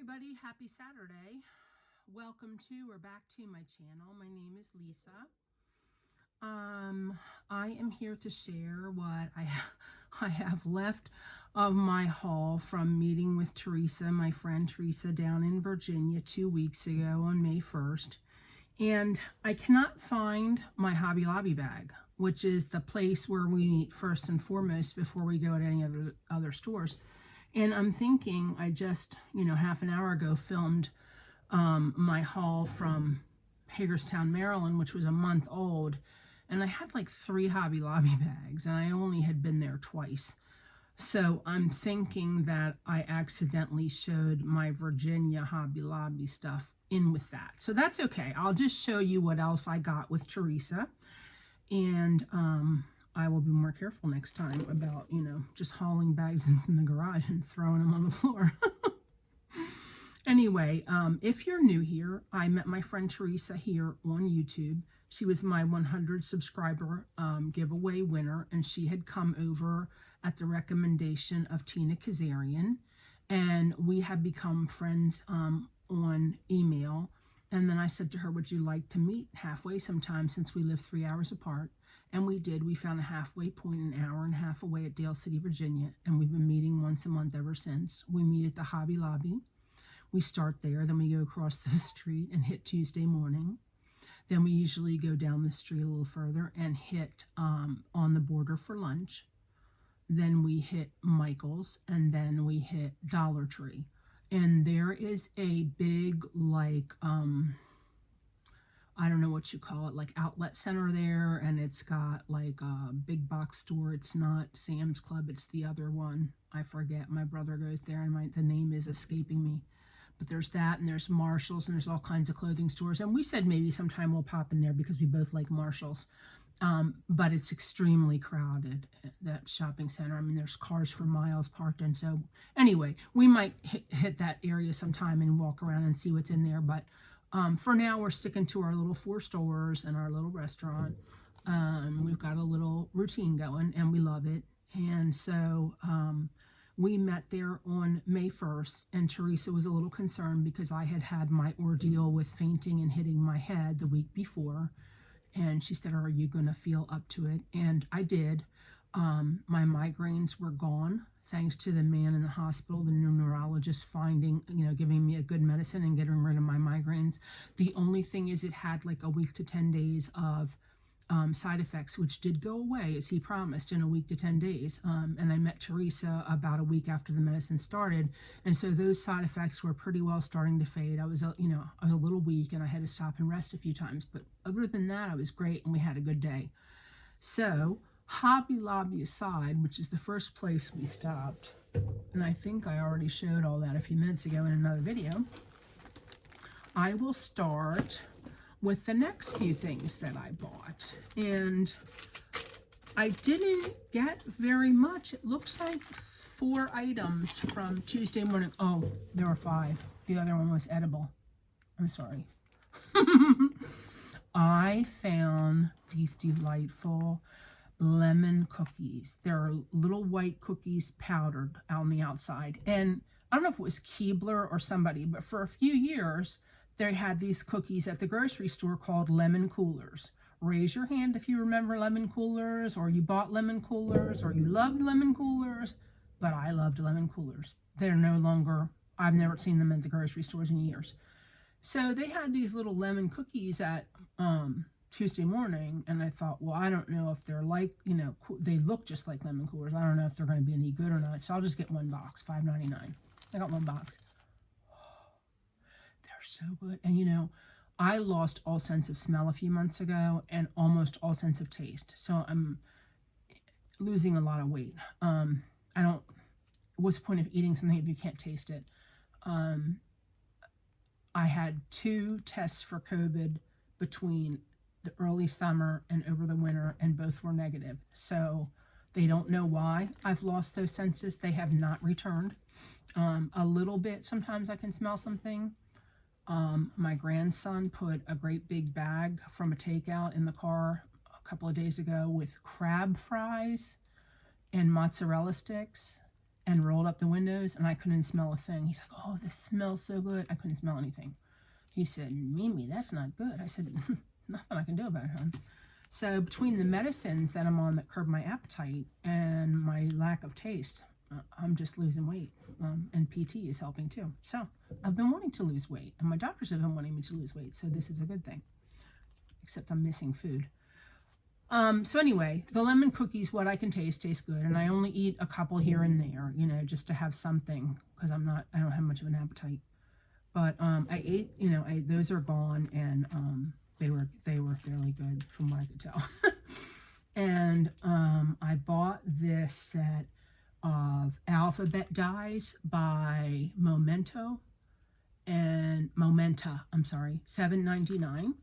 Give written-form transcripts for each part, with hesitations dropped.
everybody, happy Saturday. Welcome to or back to my channel. My name is Lisa. I am here to share what I have left of my haul from meeting with Teresa, my friend Teresa, down in Virginia 2 weeks ago on May 1st. And I cannot find my Hobby Lobby bag, which is the place where we meet first and foremost before we go to any other stores. And I'm thinking, I just, half an hour ago filmed my haul from Hagerstown, Maryland, which was a month old. And I had like 3 Hobby Lobby bags, and I only had been there twice. So I'm thinking that I accidentally showed my Virginia Hobby Lobby stuff in with that. So that's okay. I'll just show you what else I got with Teresa. And I will be more careful next time about, just hauling bags in from the garage and throwing them on the floor. Anyway, if you're new here, I met my friend Teresa here on YouTube. She was my 100 subscriber giveaway winner, and she had come over at the recommendation of Tina Kazarian, and we have become friends on email. And then I said to her, would you like to meet halfway sometime, since we live 3 hours apart? And we did. We found a halfway point an hour and a half away at Dale City, Virginia, and we've been meeting once a month ever since. We meet at the Hobby Lobby. We start there, then we go across the street and hit Tuesday morning. Then we usually go down the street a little further and hit on the border for lunch. Then we hit Michael's, and then we hit Dollar Tree. And there is a big, I don't know what you call it, like outlet center there, and it's got like a big box store. It's not Sam's Club, it's the other one. I forget. My brother goes there, and the name is escaping me. But there's that, and there's Marshall's, and there's all kinds of clothing stores. And we said maybe sometime we'll pop in there because we both like Marshall's. But it's extremely crowded, that shopping center. I mean, there's cars for miles parked. And so anyway, we might hit that area sometime and walk around and see what's in there. But for now, we're sticking to our little 4 stores and our little restaurant. We've got a little routine going, and we love it. And so we met there on May 1st, and Teresa was a little concerned because I had had my ordeal with fainting and hitting my head the week before. And she said, are you going to feel up to it? And I did. My migraines were gone, thanks to the man in the hospital, the new neurologist, giving me a good medicine and getting rid of my migraines. The only thing is it had like a week to 10 days of side effects, which did go away, as he promised, in a week to 10 days. And I met Teresa about a week after the medicine started. And so those side effects were pretty well starting to fade. I was a little weak, and I had to stop and rest a few times. But other than that, I was great, and we had a good day. So Hobby Lobby aside, which is the first place we stopped, and I think I already showed all that a few minutes ago in another video, I will start with the next few things that I bought. And I didn't get very much. It looks like 4 items from Tuesday morning. Oh, there were 5. The other one was edible. I'm sorry. I found these delightful lemon cookies. They're little white cookies powdered on the outside. And I don't know if it was Keebler or somebody, but for a few years, they had these cookies at the grocery store called lemon coolers. Raise your hand if you remember lemon coolers, or you bought lemon coolers, or you loved lemon coolers. But I loved lemon coolers. They're no longer, I've never seen them at the grocery stores in years. So they had these little lemon cookies at Tuesday morning, and I thought, well, I don't know if they're like, they look just like lemon coolers. I don't know if they're going to be any good or not. So I'll just get 1 box, $5.99. I got 1 box. So good. And I lost all sense of smell a few months ago, and almost all sense of taste. So I'm losing a lot of weight. What's the point of eating something if you can't taste it? I had 2 tests for COVID between the early summer and over the winter, and both were negative. So they don't know why I've lost those senses. They have not returned. A little bit, sometimes I can smell something. My grandson put a great big bag from a takeout in the car a couple of days ago with crab fries and mozzarella sticks and rolled up the windows, and I couldn't smell a thing. He's like, oh, this smells so good. I couldn't smell anything. He said, Mimi, that's not good. I said, nothing I can do about it, hon. So between the medicines that I'm on that curb my appetite and my lack of taste, I'm just losing weight. And PT is helping too. So I've been wanting to lose weight, and my doctors have been wanting me to lose weight, so this is a good thing. Except I'm missing food. So anyway, the lemon cookies, what I can taste, taste good. And I only eat a couple here and there, you know, just to have something, because I don't have much of an appetite. But I ate, you know, those are gone, and they were fairly good from what I could tell. And I bought this set of alphabet dies by Momenta, I'm sorry, $7.99.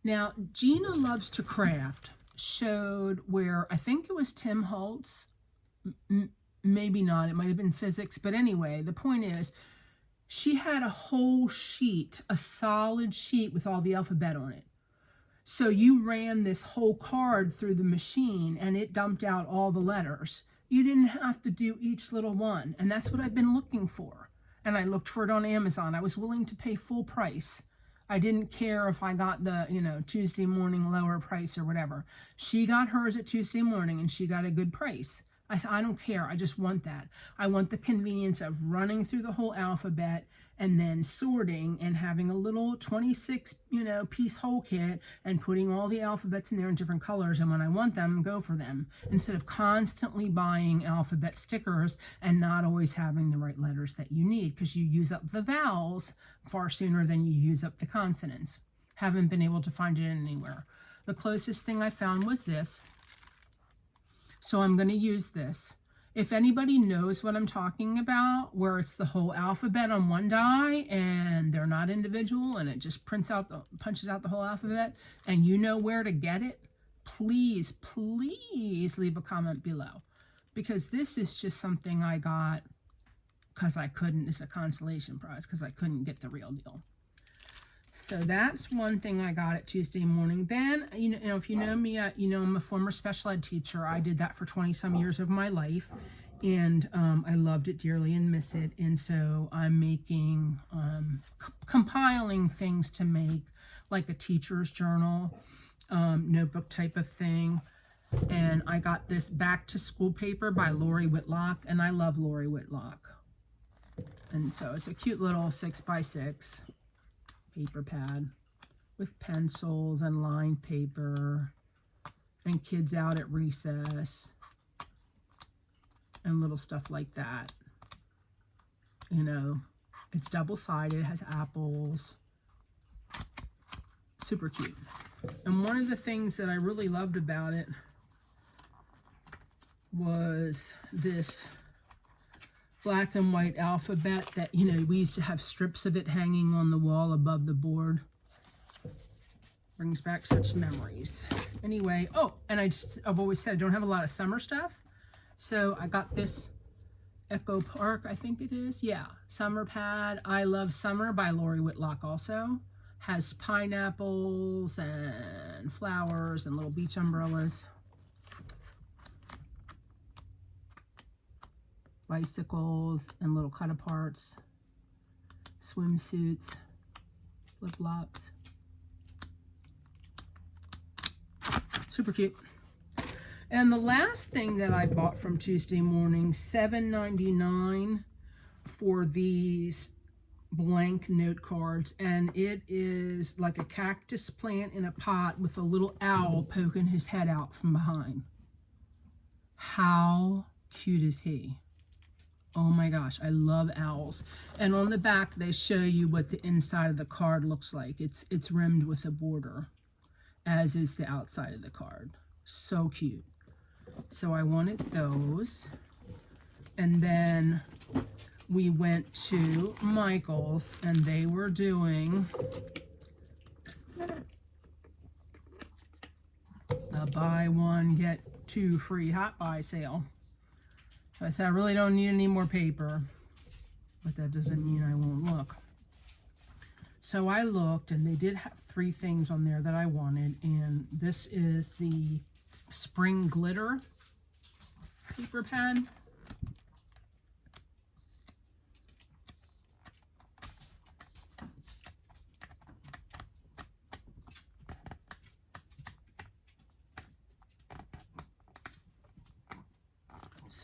Now, Gina Loves to Craft showed where, I think it was Tim Holtz, maybe not, it might have been Sizzix, but anyway, the point is, she had a whole sheet, a solid sheet with all the alphabet on it. So you ran this whole card through the machine, and it dumped out all the letters. You didn't have to do each little one, and that's what I've been looking for. And I looked for it on Amazon. I was willing to pay full price. I didn't care if I got the, you know, Tuesday morning lower price or whatever. She got hers at Tuesday morning, and she got a good price. I said, I don't care. I just want that. I want the convenience of running through the whole alphabet and then sorting and having a little 26, you know, piece whole kit and putting all the alphabets in there in different colors. And when I want them, go for them, instead of constantly buying alphabet stickers and not always having the right letters that you need, because you use up the vowels far sooner than you use up the consonants. Haven't been able to find it anywhere. The closest thing I found was this. So I'm going to use this. If anybody knows what I'm talking about, where it's the whole alphabet on one die and they're not individual and it just punches out the whole alphabet, and you know where to get it, please, please leave a comment below. Because this is just something I got because I couldn't, it's a consolation prize because I couldn't get the real deal. So that's one thing I got at Tuesday morning. Then, you know, if you know me, you know, I'm a former special ed teacher. I did that for 20 some years of my life, and I loved it dearly and miss it. And so I'm making, compiling things to make like a teacher's journal, notebook type of thing. And I got this back to school paper by Lori Whitlock, and I love Lori Whitlock. And so it's a cute little 6x6 paper pad with pencils and lined paper and kids out at recess and little stuff like that. You know, it's double-sided, has apples. Super cute. And one of the things that I really loved about it was this black and white alphabet that, you know, we used to have strips of it hanging on the wall above the board. Brings back such memories. Anyway, oh, and I've always said I don't have a lot of summer stuff. So I got this Echo Park, I think it is. Yeah, summer pad. I Love Summer by Lori Whitlock also. Has pineapples and flowers and little beach umbrellas. Bicycles and little cut-aparts, swimsuits, flip-flops. Super cute. And the last thing that I bought from Tuesday morning, $7.99 for these blank note cards. And it is like a cactus plant in a pot with a little owl poking his head out from behind. How cute is he? Oh my gosh, I love owls. And on the back, they show you what the inside of the card looks like. It's rimmed with a border, as is the outside of the card. So cute. So I wanted those. And then we went to Michael's, and they were doing a buy one, get two free hot buy sale. I said, I really don't need any more paper, but that doesn't mean I won't look. So I looked, and they did have 3 things on there that I wanted, and this is the Spring Glitter paper pad.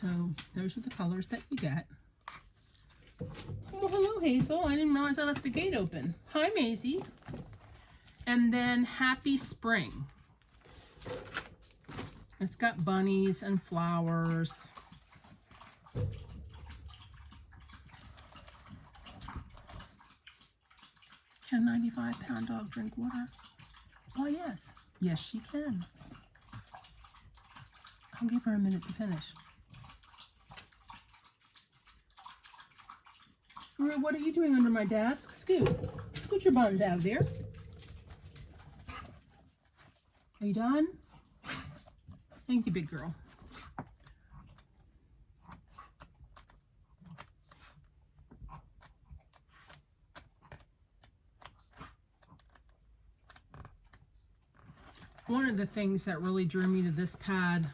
So those are the colors that you get. Oh, hello, Hazel. I didn't realize I left the gate open. Hi, Maisie. And then Happy Spring. It's got bunnies and flowers. Can a 95-pound dog drink water? Oh, yes. Yes, she can. I'll give her a minute to finish. What are you doing under my desk? Scoot. Scoot your buns out of there. Are you done? Thank you, big girl. One of the things that really drew me to this pad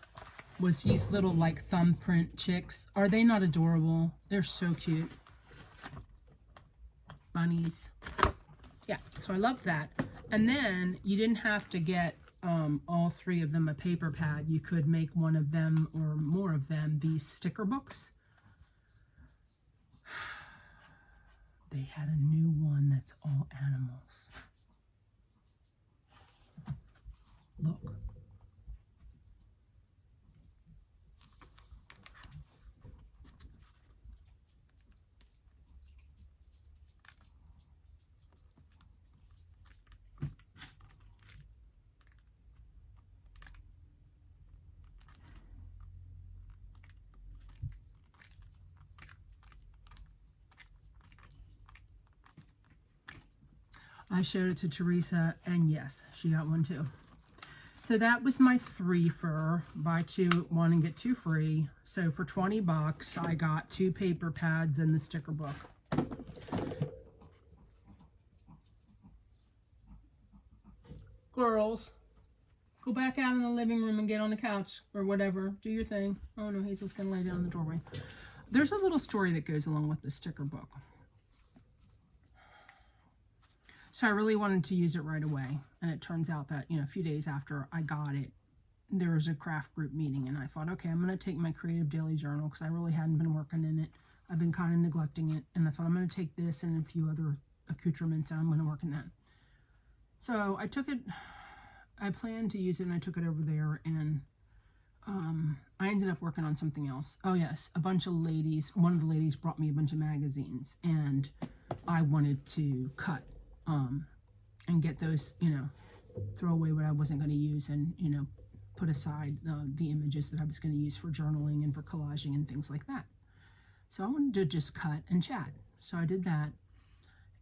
was these little like thumbprint chicks. Are they not adorable? They're so cute. Bunnies. Yeah, so I love that. And then you didn't have to get all three of them a paper pad. You could make one of them or more of them these sticker books. They had a new one that's all animals. Look. I showed it to Teresa, and yes, she got one too. So that was my 3 for buy 2, 1 and get 2 free. So for 20 bucks, I got 2 paper pads and the sticker book. Girls, go back out in the living room and get on the couch or whatever. Do your thing. Oh no, Hazel's gonna lay down in the doorway. There's a little story that goes along with the sticker book. So I really wanted to use it right away. And it turns out that, a few days after I got it, there was a craft group meeting. And I thought, okay, I'm going to take my creative daily journal because I really hadn't been working in it. I've been kind of neglecting it. And I thought I'm going to take this and a few other accoutrements and I'm going to work in that. So I took it, I planned to use it and I took it over there. And I ended up working on something else. Oh yes, a bunch of ladies, one of the ladies brought me a bunch of magazines. And I wanted to cut and get those, throw away what I wasn't going to use and, put aside the images that I was going to use for journaling and for collaging and things like that. So I wanted to just cut and chat. So I did that.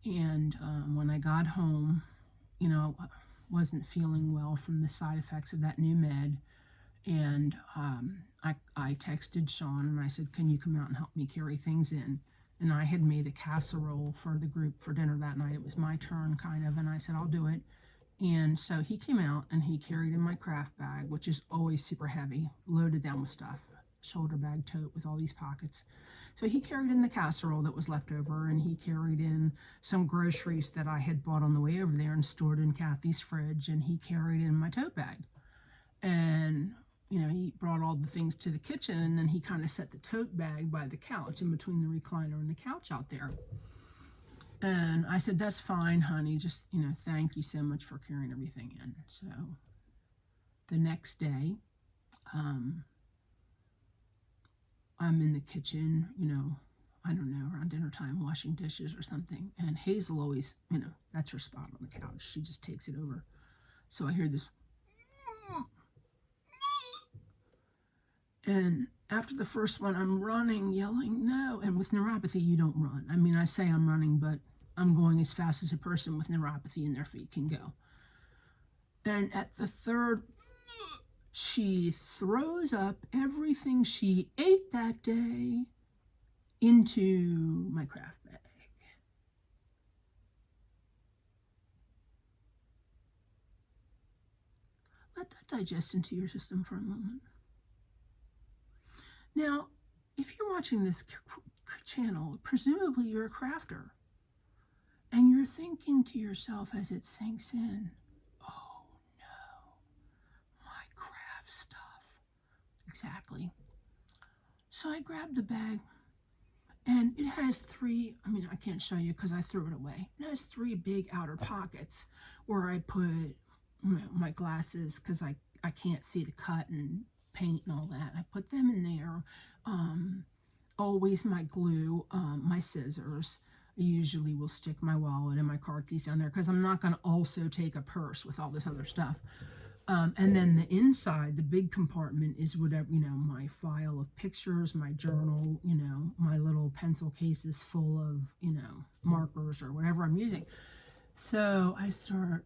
And when I got home, I wasn't feeling well from the side effects of that new med. And I texted Sean and I said, can you come out and help me carry things in? And I had made a casserole for the group for dinner that night. It was my turn, kind of, and I said, I'll do it. And so he came out and he carried in my craft bag, which is always super heavy, loaded down with stuff, shoulder bag tote with all these pockets. So he carried in the casserole that was left over, and he carried in some groceries that I had bought on the way over there and stored in Kathy's fridge, and he carried in my tote bag. And he brought all the things to the kitchen, and then he kind of set the tote bag by the couch in between the recliner and the couch out there. And I said, that's fine, honey. Just, thank you so much for carrying everything in. So the next day, I'm in the kitchen, I don't know, around dinner time, washing dishes or something. And Hazel always, that's her spot on the couch. She just takes it over. So I hear this. And after the first one, I'm running, yelling, no. And with neuropathy, you don't run. I mean, I say I'm running, but I'm going as fast as a person with neuropathy in their feet can go. And at the third, she throws up everything she ate that day into my craft bag. Let that digest into your system for a moment. Now, if you're watching this channel, presumably you're a crafter, and you're thinking to yourself as it sinks in, oh no, my craft stuff. Exactly. So I grabbed the bag, and it has three, I mean, I can't show you because I threw it away. It has three big outer pockets where I put my glasses because I can't see to cut and paint and all that. I put them in there. Always my glue, my scissors. I usually will stick my wallet and my car keys down there because I'm not going to also take a purse with all this other stuff. And then the inside, the big compartment is whatever, my file of pictures, my journal, my little pencil cases full of, markers or whatever I'm using. So I start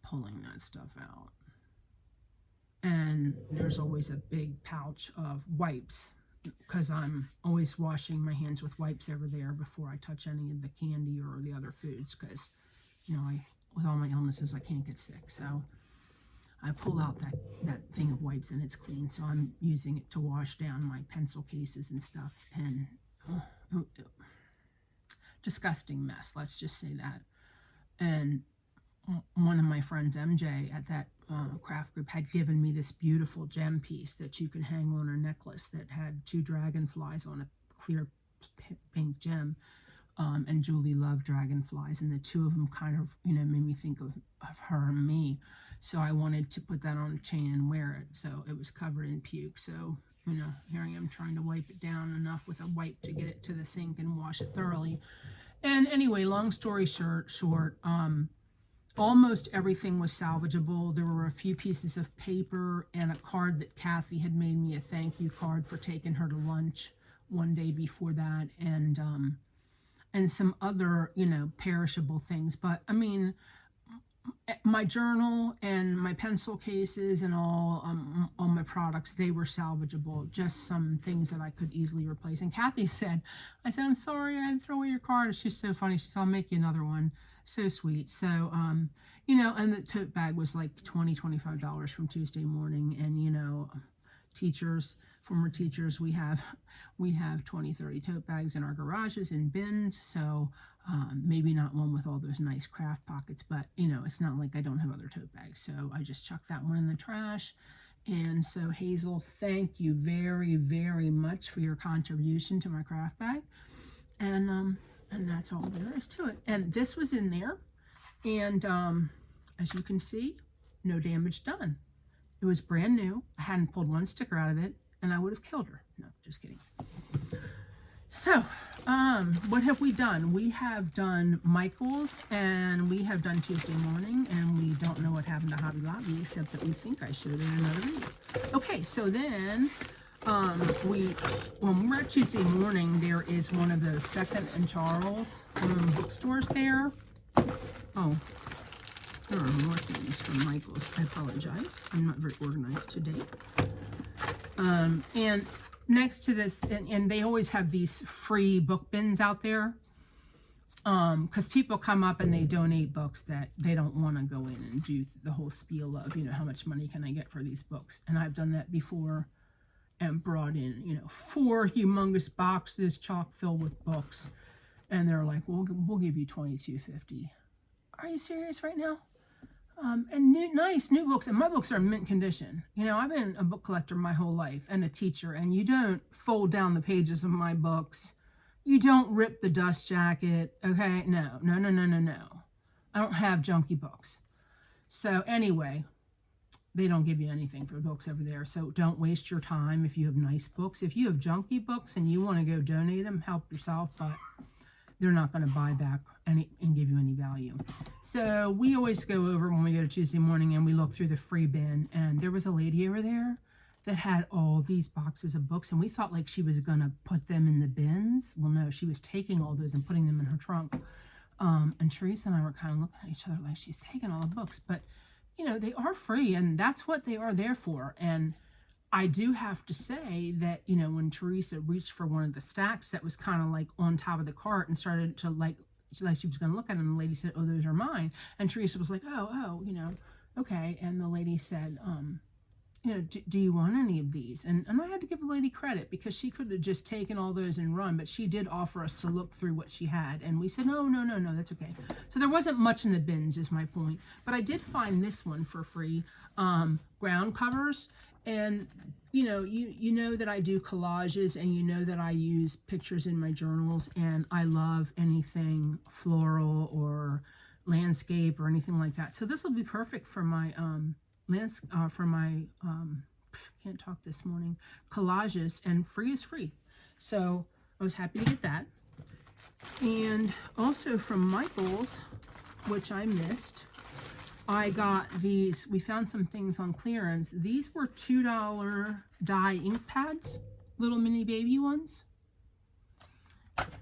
pulling that stuff out. And there's always a big pouch of wipes because I'm always washing my hands with wipes over there before I touch any of the candy or the other foods because, with all my illnesses, I can't get sick. So I pull out that thing of wipes and it's clean. So I'm using it to wash down my pencil cases and stuff. And disgusting mess, let's just say that. And one of my friends, MJ, at that craft group had given me this beautiful gem piece that you can hang on a necklace that had two dragonflies on a clear pink gem. And Julie loved dragonflies, and the two of them kind of, made me think of her and me. So I wanted to put that on a chain and wear it. So it was covered in puke. So, here I am trying to wipe it down enough with a wipe to get it to the sink and wash it thoroughly. And anyway, long story short, almost everything was salvageable. There were a few pieces of paper and a card that Kathy had made me, a thank you card for taking her to lunch one day before that, and some other, perishable things. But I mean, my journal and my pencil cases and all my products, they were salvageable. Just some things that I could easily replace. And Kathy said, I'm sorry I had to throw away your card. She's so funny. She said, I'll make you another one. So sweet. So, and the tote bag was like $25 from Tuesday morning. And, former teachers, we have 20, 30 tote bags in our garages and bins. So maybe not one with all those nice craft pockets, but, it's not like I don't have other tote bags. So I just chucked that one in the trash. And so Hazel, thank you very, very much for your contribution to my craft bag. And that's all there is to it. And this was in there. And as you can see, no damage done. It was brand new. I hadn't pulled one sticker out of it, and I would have killed her. No, just kidding. So, what have we done? We have done Michael's, and we have done Tuesday morning, and we don't know what happened to Hobby Lobby, except that we think I should have done another video. Okay, so then... when we're at Tuesday morning, there is one of those Second and Charles bookstores there. Oh, there are more things from Michael's. I apologize. I'm not very organized today. And next to this, and they always have these free book bins out there. Because people come up and they donate books that they don't want to go in and do the whole spiel of, how much money can I get for these books. And I've done that before. And brought in, 4 humongous boxes chock filled with books, and they're like, "We'll give you $22.50." Are you serious right now? And nice new books, and my books are in mint condition. I've been a book collector my whole life and a teacher, and you don't fold down the pages of my books. You don't rip the dust jacket. Okay, no. I don't have junky books. So anyway. They don't give you anything for books over there, so don't waste your time if you have nice books. If you have junky books and you want to go donate them, help yourself, but they're not going to buy back and give you any value. So we always go over when we go to Tuesday morning and we look through the free bin, and there was a lady over there that had all these boxes of books, and we thought like she was going to put them in the bins. Well, no, she was taking all those and putting them in her trunk. And Teresa and I were kind of looking at each other like she's taking all the books, but they are free, and that's what they are there for. And I do have to say that, when Teresa reached for one of the stacks that was kind of like on top of the cart and started to like she was going to look at them, the lady said, "Oh, those are mine." And Teresa was like, oh, okay. And the lady said, do you want any of these? And I had to give the lady credit because she could have just taken all those and run, but she did offer us to look through what she had. And we said, no, that's okay. So there wasn't much in the bins is my point. But I did find this one for free, ground covers. And you know that I do collages, and you know that I use pictures in my journals, and I love anything floral or landscape or anything like that. So this will be perfect for my can't talk this morning, collages, and free is free. So I was happy to get that. And also from Michael's, which I missed, I got these. We found some things on clearance. These were $2 dye ink pads, little mini baby ones.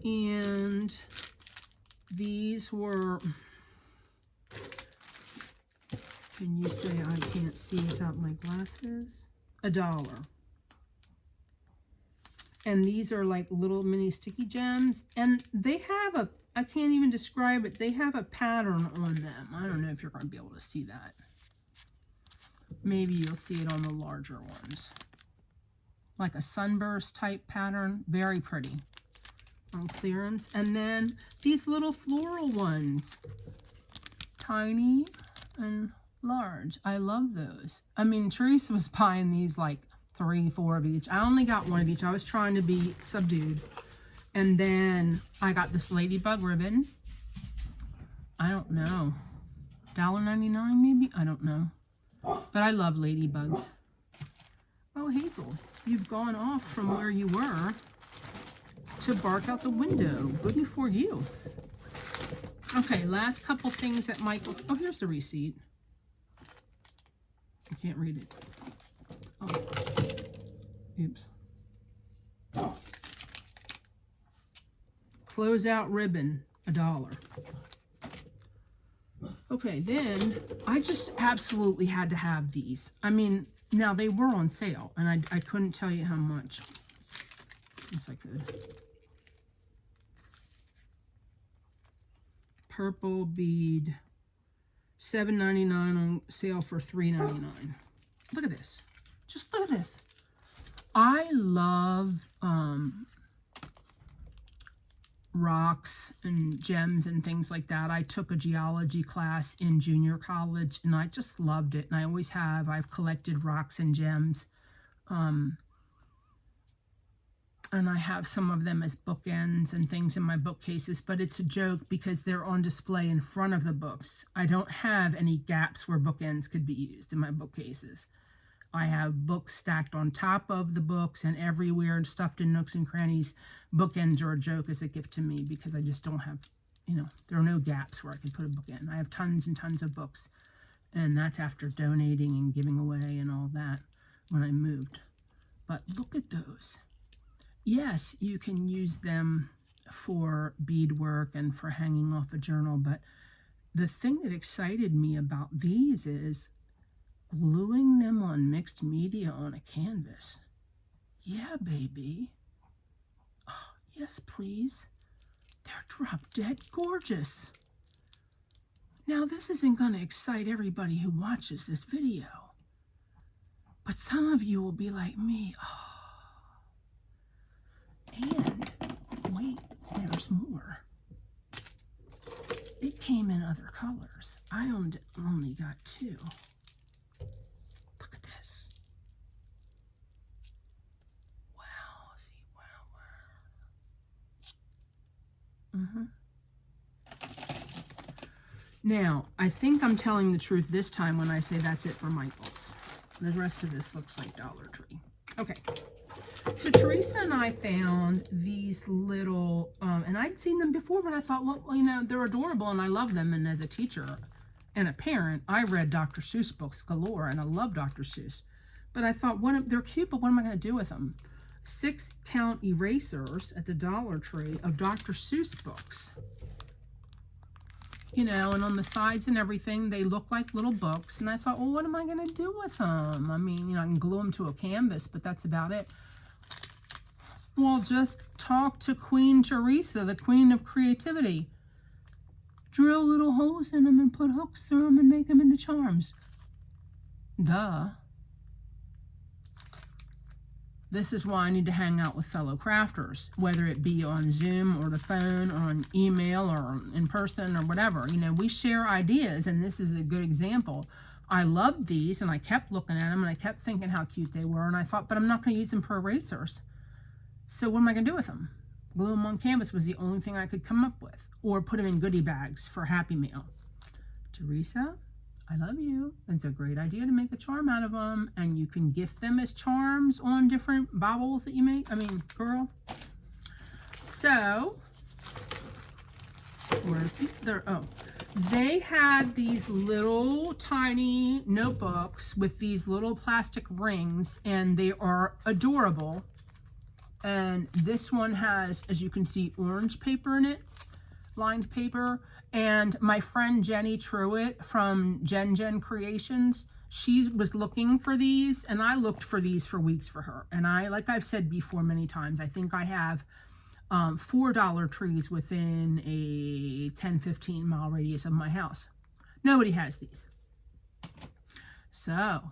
And these were, can you say I can't see without my glasses? $1. And these are like little mini sticky gems, and they have a, I can't even describe it, they have a pattern on them. I don't know if you're going to be able to see that. Maybe you'll see it on the larger ones. Like a sunburst type pattern, very pretty on clearance. And then these little floral ones, tiny and large. I love those. I mean, Teresa was buying these like 3, 4 of each. I only got 1 of each. I was trying to be subdued. And then I got this ladybug ribbon. I don't know. $1.99 maybe? I don't know. But I love ladybugs. Oh, Hazel, you've gone off from where you were to bark out the window. Good for you. Okay, last couple things at Michael's. Oh, here's the receipt. I can't read it. Oh. Oops. Closeout ribbon, $1. Okay, then I just absolutely had to have these. I mean, now they were on sale, and I couldn't tell you how much. Yes, I could. Purple bead, $7.99 on sale for $3.99. Look at this. Just look at this. I love rocks and gems and things like that. I took a geology class in junior college, and I just loved it. And I always have. I've collected rocks and gems. And I have some of them as bookends and things in my bookcases, but it's a joke because they're on display in front of the books. I don't have any gaps where bookends could be used in my bookcases. I have books stacked on top of the books and everywhere and stuffed in nooks and crannies. Bookends are a joke as a gift to me because I just don't have, there are no gaps where I could put a book in. I have tons and tons of books, and that's after donating and giving away and all that when I moved. But look at those. Yes, you can use them for beadwork and for hanging off a journal, but the thing that excited me about these is gluing them on mixed media on a canvas. Yeah, baby. Oh, yes, please. They're drop dead gorgeous. Now, this isn't going to excite everybody who watches this video, but some of you will be like me. Oh. And wait, there's more. It came in other colors. I only got 2. Look at this. Wow, see, wow. Now, I think I'm telling the truth this time when I say that's it for Michael's. The rest of this looks like Dollar Tree. Okay. So Teresa and I found these little, and I'd seen them before, but I thought, well, they're adorable and I love them. And as a teacher and a parent, I read Dr. Seuss books galore, and I love Dr. Seuss. But I thought, they're cute, but what am I going to do with them? 6-count erasers at the Dollar Tree of Dr. Seuss books. And on the sides and everything, they look like little books. And I thought, well, what am I going to do with them? I mean, I can glue them to a canvas, but that's about it. Well, just talk to Queen Teresa, the queen of creativity. Drill little holes in them and put hooks through them and make them into charms. Duh. This is why I need to hang out with fellow crafters, whether it be on Zoom or the phone or on email or in person or whatever. We share ideas, and this is a good example I loved these, and I kept looking at them, and I kept thinking how cute they were, and I thought, but I'm not going to use them for erasers. So what am I going to do with them? Glue them on canvas was the only thing I could come up with, or put them in goodie bags for Happy Meal. Teresa, I love you. It's a great idea to make a charm out of them, and you can gift them as charms on different baubles that you make. I mean, girl. So, they had these little tiny notebooks with these little plastic rings, and they are adorable. And this one has, as you can see, orange paper in it, lined paper. And my friend Jenny Truitt from Jen Creations, she was looking for these, and I looked for these for weeks for her. And I, like I've said before many times, I think I have $4 trees within a 10-15 mile radius of my house. Nobody has these. So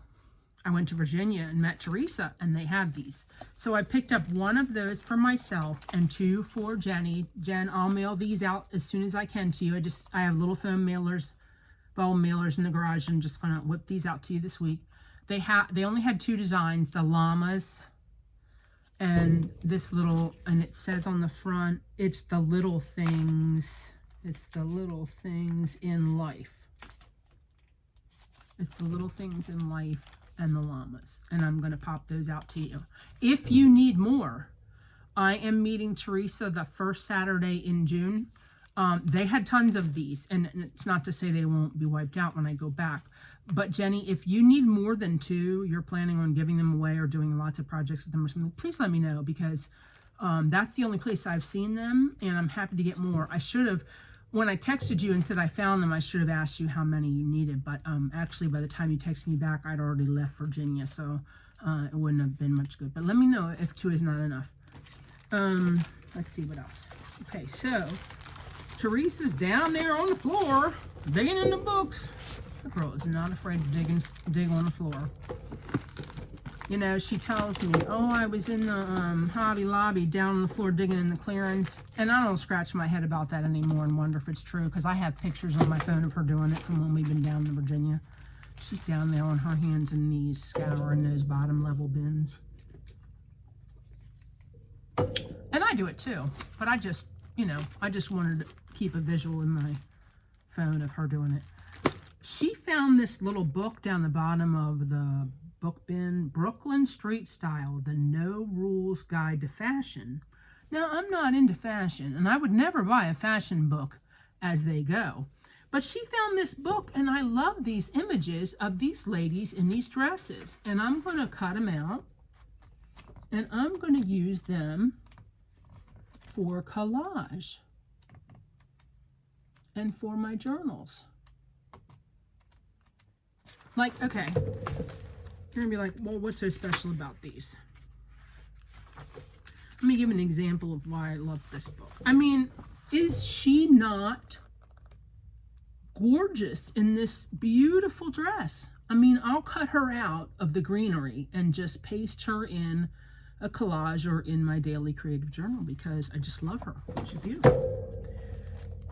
I went to Virginia and met Teresa, and they have these. So I picked up one of those for myself and 2 for Jenny. Jen, I'll mail these out as soon as I can to you. I have little foam mailers, bulb mailers in the garage. I'm just gonna whip these out to you this week. They only had 2 designs, the llamas and this little, and it says on the front, it's the little things. It's the little things in life. It's the little things in life and the llamas, and I'm going to pop those out to you. If you need more, I am meeting Teresa the first Saturday in June. They had tons of these, and it's not to say they won't be wiped out when I go back. But Jenny, if you need more than 2, you're planning on giving them away or doing lots of projects with them or something, please let me know, because that's the only place I've seen them, and I'm happy to get more. I should have, when I texted you and said I found them, I should have asked you how many you needed, but actually by the time you texted me back, I'd already left Virginia, so it wouldn't have been much good. But let me know if 2 is not enough. Let's see what else. Okay, so Teresa's down there on the floor digging in the books. The girl is not afraid to dig on the floor. You know, she tells me, oh, I was in the Hobby Lobby down on the floor digging in the clearance. And I don't scratch my head about that anymore and wonder if it's true, because I have pictures on my phone of her doing it from when we've been down in Virginia. She's down there on her hands and knees scouring those bottom level bins. And I do it too, but I just, you know, I just wanted to keep a visual in my phone of her doing it. She found this little book down the bottom of the book bin, Brooklyn Street Style, the No Rules Guide to Fashion. Now, I'm not into fashion, and I would never buy a fashion book as they go. But she found this book, and I love these images of these ladies in these dresses. And I'm going to cut them out, and I'm going to use them for collage and for my journals. Like, okay, you're gonna be like, well, what's so special about these? Let me give an example of why I love this book. I mean, is she not gorgeous in this beautiful dress? I mean, I'll cut her out of the greenery and just paste her in a collage or in my daily creative journal, because I just love her. She's beautiful.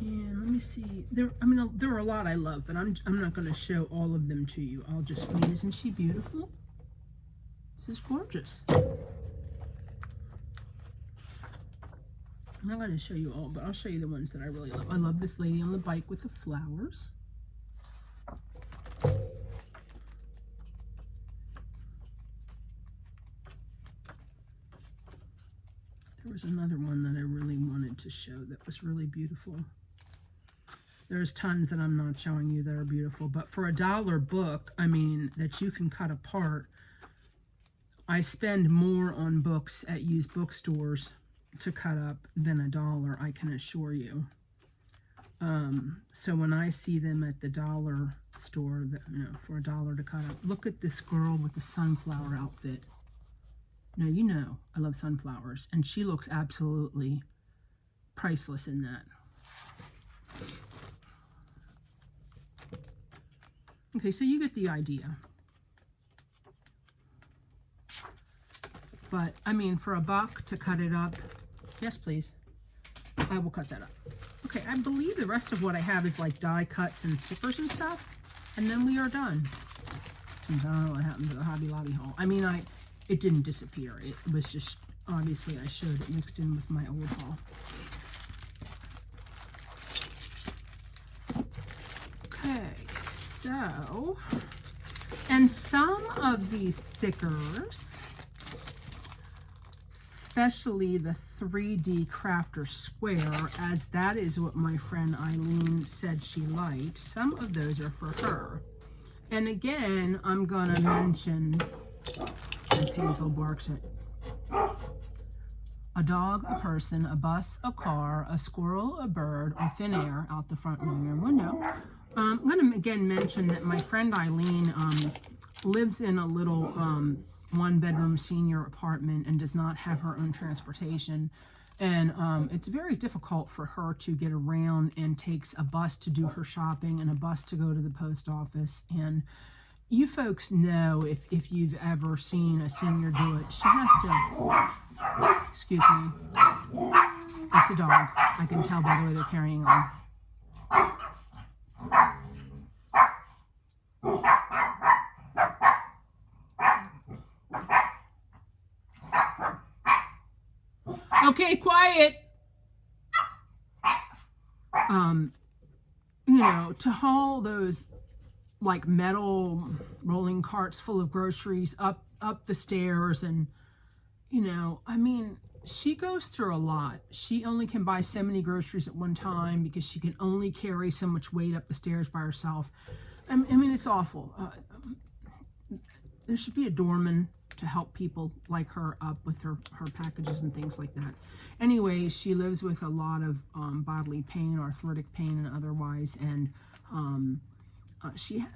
And let me see. There are a lot I love, but I'm not going to show all of them to you. I'll just read. Isn't she beautiful? This is gorgeous. I'm not going to show you all, but I'll show you the ones that I really love. I love this lady on the bike with the flowers. There was another one that I really wanted to show that was really beautiful. There's tons that I'm not showing you that are beautiful, but for $1 book, I mean, that you can cut apart, I spend more on books at used bookstores to cut up than $1, I can assure you. So when I see them at the dollar store, that, you know, for $1 to cut up, look at this girl with the sunflower outfit. Now, you know, I love sunflowers, and she looks absolutely priceless in that. Okay, so you get the idea. But, I mean, for $1 to cut it up, yes, please, I will cut that up. Okay, I believe the rest of what I have is like die cuts and stickers and stuff, and then we are done. Christmas. I don't know what happened to the Hobby Lobby haul. I mean, it didn't disappear. It was just, obviously I showed it mixed in with my old haul. Okay, so, and some of these stickers, especially the 3D Crafter Square, as that is what my friend Eileen said she liked, some of those are for her. And again, I'm gonna mention, as Hazel barks it, a dog, a person, a bus, a car, a squirrel, a bird, or thin air out the front living room window. I'm going to again mention that my friend Eileen lives in a little one-bedroom senior apartment and does not have her own transportation. And it's very difficult for her to get around, and takes a bus to do her shopping and a bus to go to the post office. And you folks know, if you've ever seen a senior do it, she has to... Excuse me. It's a dog. I can tell by the way they're carrying on. Okay, quiet. You know, to haul those like metal rolling carts full of groceries up the stairs, and you know, I mean, she goes through a lot. She only can buy so many groceries at one time because she can only carry so much weight up the stairs by herself. I mean, it's awful. There should be a doorman to help people like her up with her packages and things like that. Anyway, she lives with a lot of bodily pain, arthritic pain, and otherwise, and she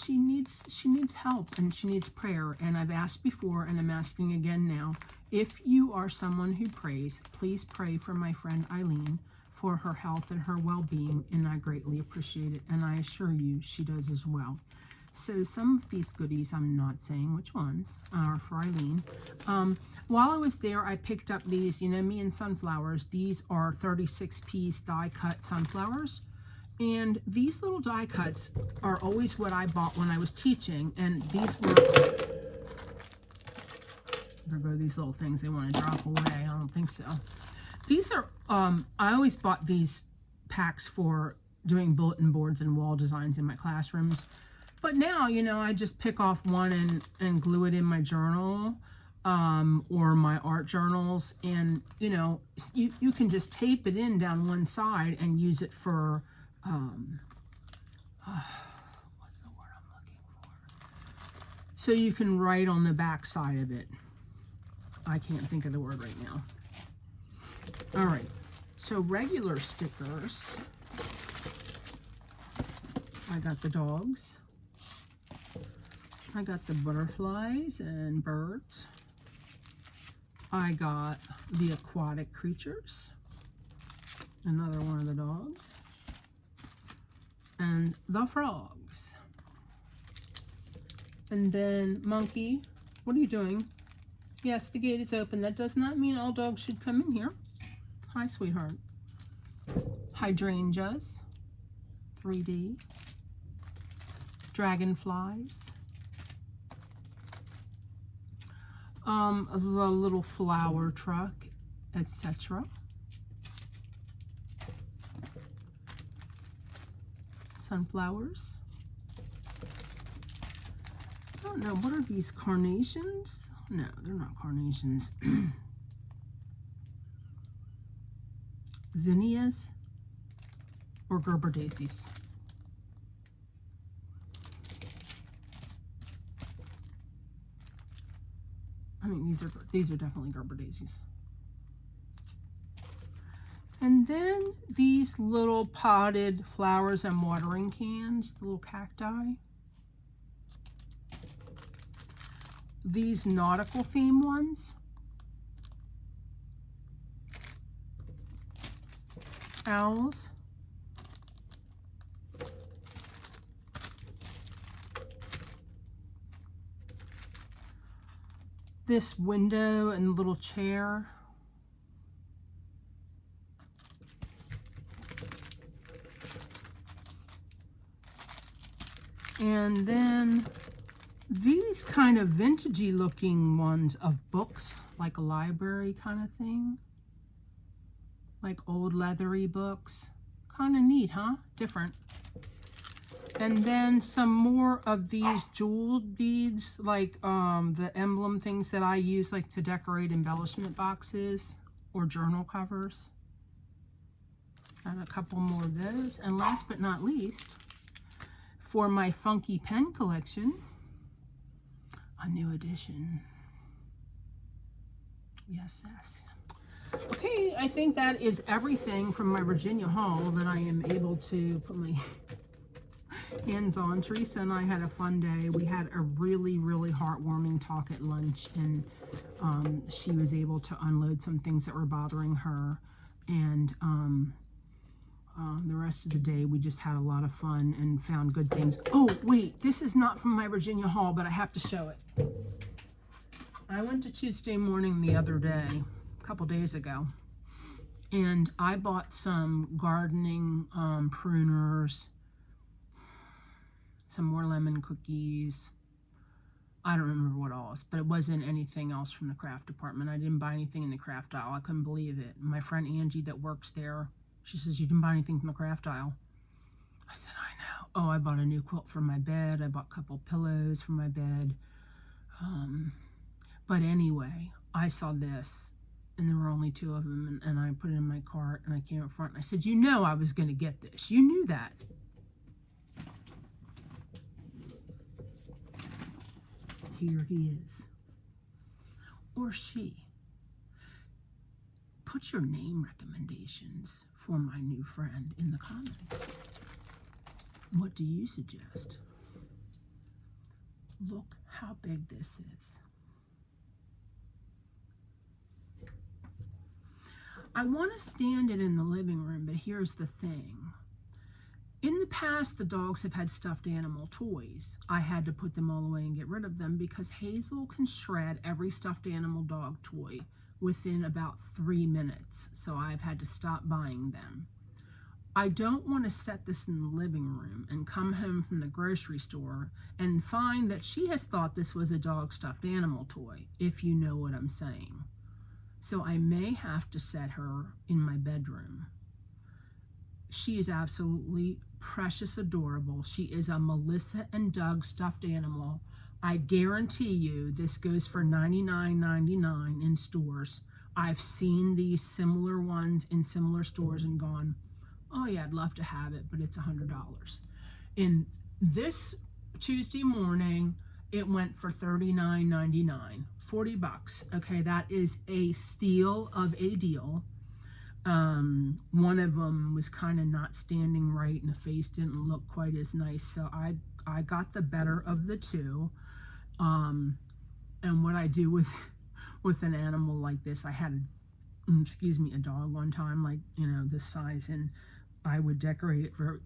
needs help, and she needs prayer. And I've asked before, and I'm asking again now, if you are someone who prays, please pray for my friend Eileen for her health and her well-being, and I greatly appreciate it, and I assure you she does as well. So some of these goodies, I'm not saying which ones, are for Eileen. While I was there, I picked up these, you know me and sunflowers. These are 36-piece die-cut sunflowers. And these little die cuts are always what I bought when I was teaching. And these were, there go these little things, they want to drop away. I don't think so. These are, I always bought these packs for doing bulletin boards and wall designs in my classrooms. But now, you know, I just pick off one and glue it in my journal or my art journals. And, you know, you can just tape it in down one side and use it for, what's the word I'm looking for? So you can write on the back side of it. I can't think of the word right now. All right, so regular stickers. I got the dogs. I got the butterflies and birds. I got the aquatic creatures. Another one of the dogs. And the frogs. And then monkey, what are you doing? Yes, the gate is open. That does not mean all dogs should come in here. Hi, sweetheart. Hydrangeas, 3D. Dragonflies. The little flower truck, etc. Sunflowers. I don't know, what are these, carnations? No, they're not carnations. Zinnias or Gerber daisies. I mean, these are definitely Gerber daisies. And then these little potted flowers and watering cans, the little cacti. These nautical theme ones. Owls. This window and little chair. And then these kind of vintagey looking ones of books, like a library kind of thing. Like old leathery books. Kind of neat, huh? Different. And then some more of these jeweled beads, like the emblem things that I use like to decorate embellishment boxes or journal covers. Got a couple more of those. And last but not least, for my funky pen collection, a new edition. Yes, yes. Okay, I think that is everything from my Virginia haul that I am able to put my hands on. Teresa and I had a fun day. We had a really, really heartwarming talk at lunch, and she was able to unload some things that were bothering her. And the rest of the day, we just had a lot of fun and found good things. Oh, wait, this is not from my Virginia haul, but I have to show it. I went to Tuesday Morning the other day, a couple days ago, and I bought some gardening pruners, some more lemon cookies. I don't remember what else, but it wasn't anything else from the craft department. I didn't buy anything in the craft aisle. I couldn't believe it. My friend Angie that works there, she says, "You didn't buy anything from the craft aisle?" I said, "I know." Oh, I bought a new quilt for my bed. I bought a couple pillows for my bed. But anyway, I saw this, and there were only two of them, and I put it in my cart, and I came up front, and I said, "You know I was going to get this. You knew that." Here he is. Or she. Put your name recommendations for my new friend in the comments. What do you suggest? Look how big this is. I want to stand it in the living room, but here's the thing. In the past, the dogs have had stuffed animal toys. I had to put them all away and get rid of them because Hazel can shred every stuffed animal dog toy within about 3 minutes, so I've had to stop buying them. I don't want to set this in the living room and come home from the grocery store and find that she has thought this was a dog stuffed animal toy, if you know what I'm saying. So I may have to set her in my bedroom. She is absolutely precious adorable. She is a Melissa and Doug stuffed animal. I guarantee you this goes for $99.99 in stores. I've seen these similar ones in similar stores and gone, "Oh yeah, I'd love to have it, but it's $100. In this Tuesday Morning, it went for $39.99, $40. Okay, that is a steal of a deal. One of them was kind of not standing right, and the face didn't look quite as nice, so I got the better of the two. And what I do with an animal like this, I had a dog one time, like, this size, and I would decorate it for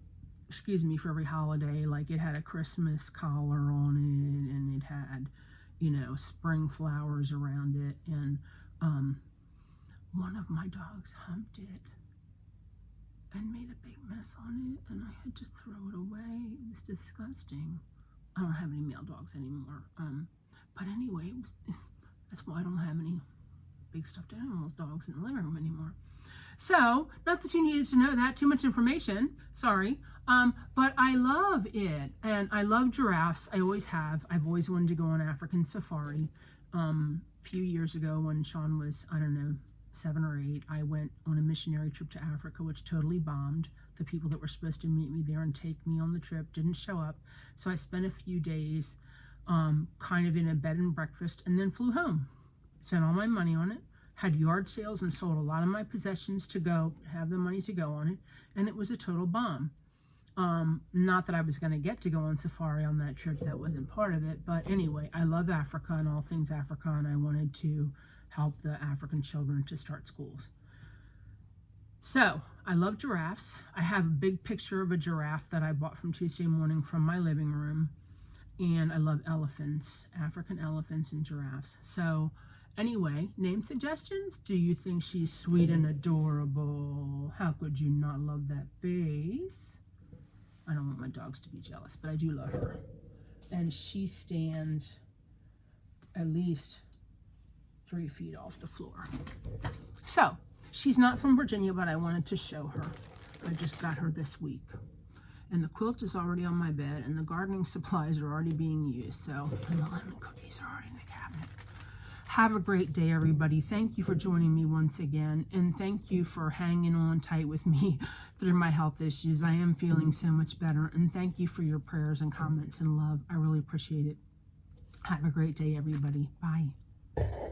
every holiday. Like, it had a Christmas collar on it, and it had, spring flowers around it, and one of my dogs humped it and made a big mess on it, and I had to throw it away. It was disgusting. I don't have any male dogs anymore. But anyway, that's why I don't have any big stuffed animals dogs in the living room anymore. So, not that you needed to know that, too much information, sorry. But I love it, and I love giraffes. I always have. I've always wanted to go on African safari. A few years ago when Sean was, 7 or 8, I went on a missionary trip to Africa, which totally bombed. The people that were supposed to meet me there and take me on the trip didn't show up. So I spent a few days kind of in a bed and breakfast, and then flew home. Spent all my money on it, had yard sales and sold a lot of my possessions to go, have the money to go on it, and it was a total bomb. Not that I was going to get to go on safari on that trip, that wasn't part of it, but anyway, I love Africa and all things Africa, and I wanted to help the African children to start schools. So, I love giraffes. I have a big picture of a giraffe that I bought from Tuesday Morning from my living room, and I love elephants, African elephants and giraffes. So, anyway, name suggestions? Do you think she's sweet and adorable? How could you not love that face? I don't want my dogs to be jealous, but I do love her. and she stands at least 3 feet off the floor. So she's not from Virginia, but I wanted to show her. I just got her this week. And the quilt is already on my bed, and the gardening supplies are already being used. So, and the lemon cookies are already in the cabinet. Have a great day, everybody. Thank you for joining me once again, and thank you for hanging on tight with me through my health issues. I am feeling so much better, and thank you for your prayers and comments and love. I really appreciate it. Have a great day, everybody. Bye.